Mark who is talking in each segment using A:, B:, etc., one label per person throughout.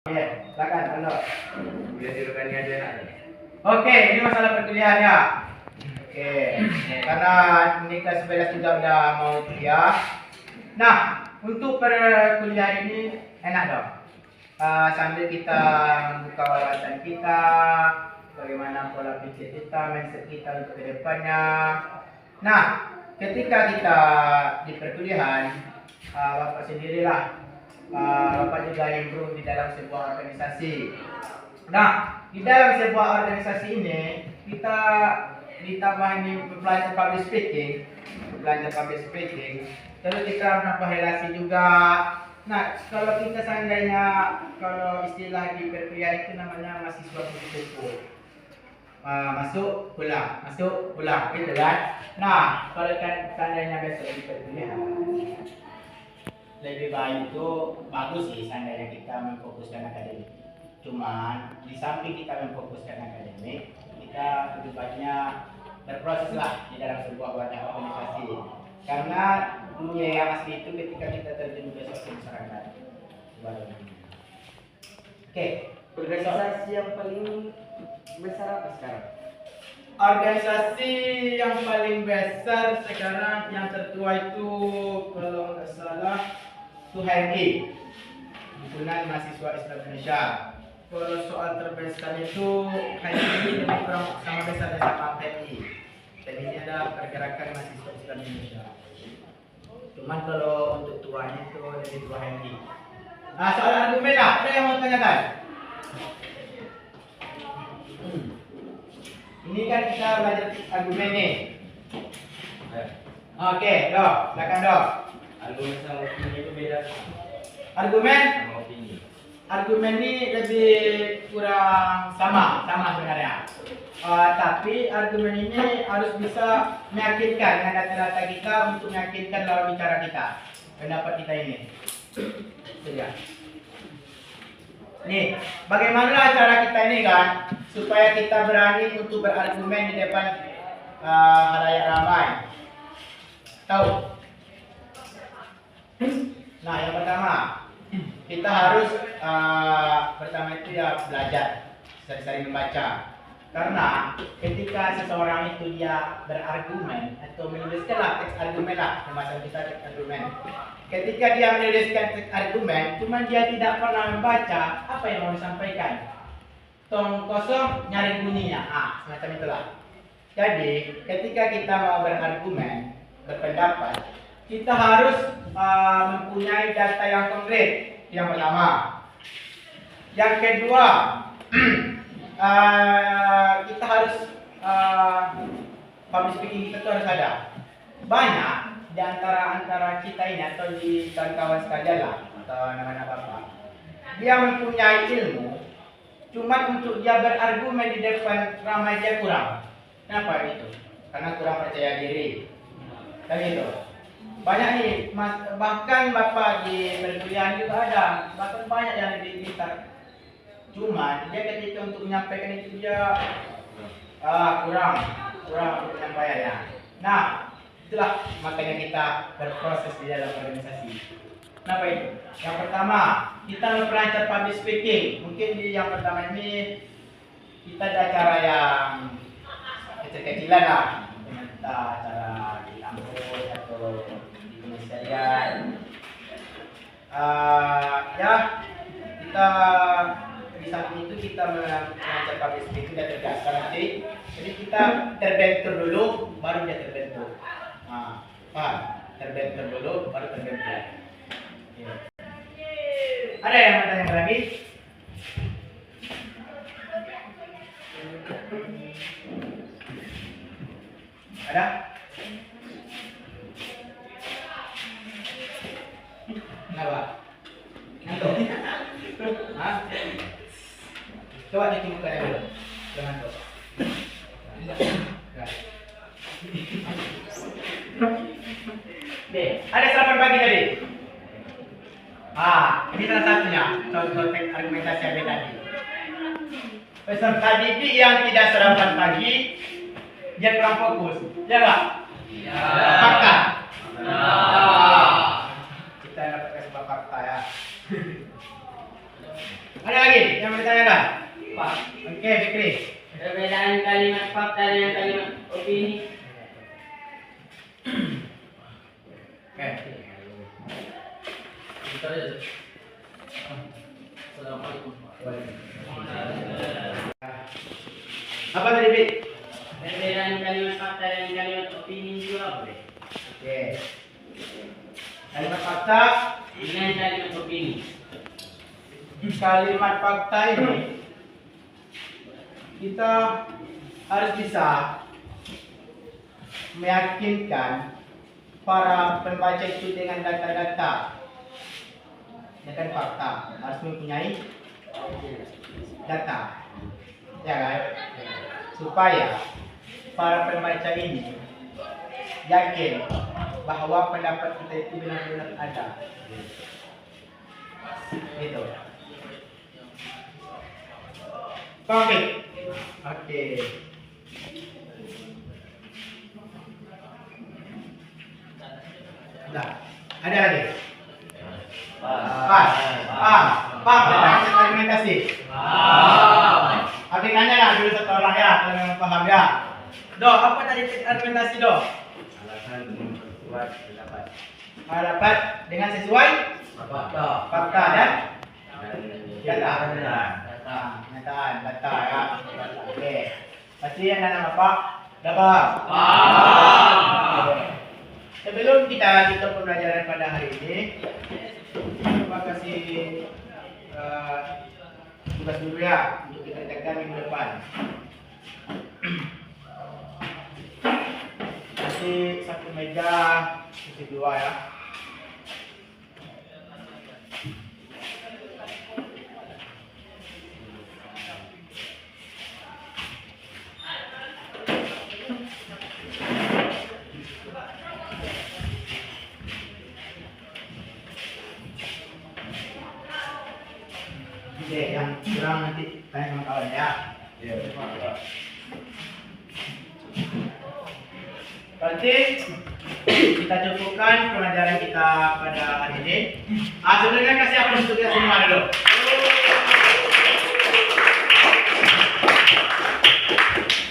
A: Oke, silakan Ando. Biar dirukannya aja nak. Oke, ini masalah perkuliahan ya. Oke, karena ini kelas 11 juga udah mau kuliah. Nah, untuk perkuliahan ini enak dong. Sambil kita membuka wawasan kita, bagaimana pola pikir kita, mindset kita untuk kedepannya. Nah, ketika kita di perkuliahan, Bapak sendirilah, Bapak juga improve di dalam sebuah organisasi. Nah, di dalam sebuah organisasi ini kita ditambah ini belajar public speaking, terus kita menambah relasi juga. Nah, kalau kita seandainya kalau istilah di perkuliahan itu namanya mahasiswa kupu-kupu. Masuk pulang gitu kan. Nah, kalau kan seandainya besok di perkuliahan lebih baik itu bagus sih seandainya kita memfokuskan akademik. Cuman di samping kita memfokuskan akademik, kita lebih banyak berproses lah di dalam sebuah wadah organisasi. Karena dunia yang asli itu ketika kita terjun besok ke masyarakat. Oke,
B: organisasi yang paling besar apa sekarang?
A: organisasi yang paling besar sekarang yang tertua itu kalau nggak salah itu HMI, Himpunan Mahasiswa Islam Indonesia. Kalau soal terbesar itu HMI lebih kurang sama besarnya sama PMI. PMI ini adalah Pergerakan Mahasiswa Islam Indonesia. Cuman kalau untuk tuanya itu lebih tua HMI. Nah, soal argumen lah, ada yang mau tanyakan? Ini kan kita belajar argumen nih. Oke, dok, silakan dok.
C: Argumen sama opini itu beda.
A: Argumen?
C: Sama opini.
A: Argumen ini lebih kurang sama sebenarnya. Tapi argumen ini harus bisa meyakinkan dengan data-data kita untuk meyakinkan lawan bicara kita, pendapat kita ini. Sudah. Nih, bagaimana cara kita ini kan supaya kita berani untuk berargumen di depan halayak ramai? Tahu? Nah, yang pertama kita harus pertama itu ya belajar, sering-sering membaca. Karena ketika seseorang itu dia berargumen atau menuliskanlah teks argumen lah, pembahasan kita teks argumen. Ketika dia menuliskan teks argumen, cuma dia tidak pernah membaca apa yang mau disampaikan. Tong kosong nyari bunyinya, semacam itulah. Jadi ketika kita mau berargumen, berpendapat, kita harus mempunyai data yang konkret. Yang pertama. Yang kedua, kita harus public speaking kita tuh harus ada. Banyak di antara kita ini atau di kawan-kawan sekalian lah atau anak-anak bapak, dia mempunyai ilmu, cuman untuk dia berargumen di depan ramai dia kurang. Kenapa itu? Karena kurang percaya diri. Dan gitu. Banyak nih, bahkan bapak di perkuliahan juga ada, bahkan banyak yang lebih pintar. Cuma dia ketika untuk menyampaikan itu dia kurang untuk penyampaiannya. Nah, itulah makanya kita berproses di dalam organisasi. Kenapa itu? Yang pertama, kita mempelajari public speaking. Mungkin di yang pertama ini kita ada cara yang kecil-kecilan lah. Kita cara di kampus atau di ministerial. Ya, kita di samping itu kita mengajar public speaking dan terbiasa nanti. Jadi kita terbentur dulu, baru dia terbentuk. Paham? Terbentur dulu, baru terbentuk. Ya. Ada yang mau tanya lagi? Ada? Kenapa? Ngantuk? Hah? Coba cuci mukanya dulu. Jangan tuh. Nih, ada sarapan pagi tadi. Ini salah satunya contoh teks argumentasi yang tadi. Peserta didik yang tidak sarapan pagi, dia kurang fokus. Ya nggak?
C: Iya.
A: Fakta.
C: Nah.
A: Kita dapat sebuah fakta ya. Ada lagi yang mau ditanyakan?
C: Pak,
A: Oke, Fikri.
C: perbedaan kalimat fakta dengan kalimat opini.
A: Oke.
C: Assalamualaikum.
A: Apa tadi, Bik?
C: Perbedaan kalimat fakta dengan kalimat opini itu apa?
A: Oke. Kalimat fakta.
C: Dengan kalimat opini.
A: Kalimat fakta ini kita harus bisa meyakinkan para pembaca itu dengan data-data. Ya kan, fakta harus mempunyai data, ya kan? Supaya para pembaca ini yakin bahwa pendapat kita itu benar-benar ada. Itu. Oke. Oke. Nah, ada lagi. Paham. Argumentasi. Artikannya lah dulu satu orang ya, kalau memang paham ya. Do, apa tadi argumentasi do?
C: Alasan memperkuat pendapat.
A: Dapat dengan sesuai fakta dan data. Kenyataan, data ya. Oke. Pasti yang nama Pak? Dapat. Sebelum kita tutup pembelajaran pada hari ini, coba kasih tugas dulu ya untuk kita kerjakan minggu depan. Kasih satu meja, kasih dua ya. Oke, yang kurang nanti tanya sama kawan ya. Berarti kita cukupkan pelajaran kita pada hari ini. Sebelumnya kasih apa untuk kita semua dulu.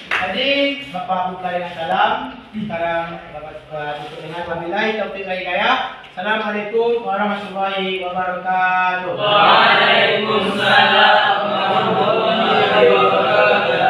A: Tadi Bapak buka dengan salam. Sekarang Bapak tutup dengan wabillahi taufiq wal hidayah. Assalamualaikum warahmatullahi wabarakatuh.
C: Waalaikumsalam warahmatullahi wabarakatuh.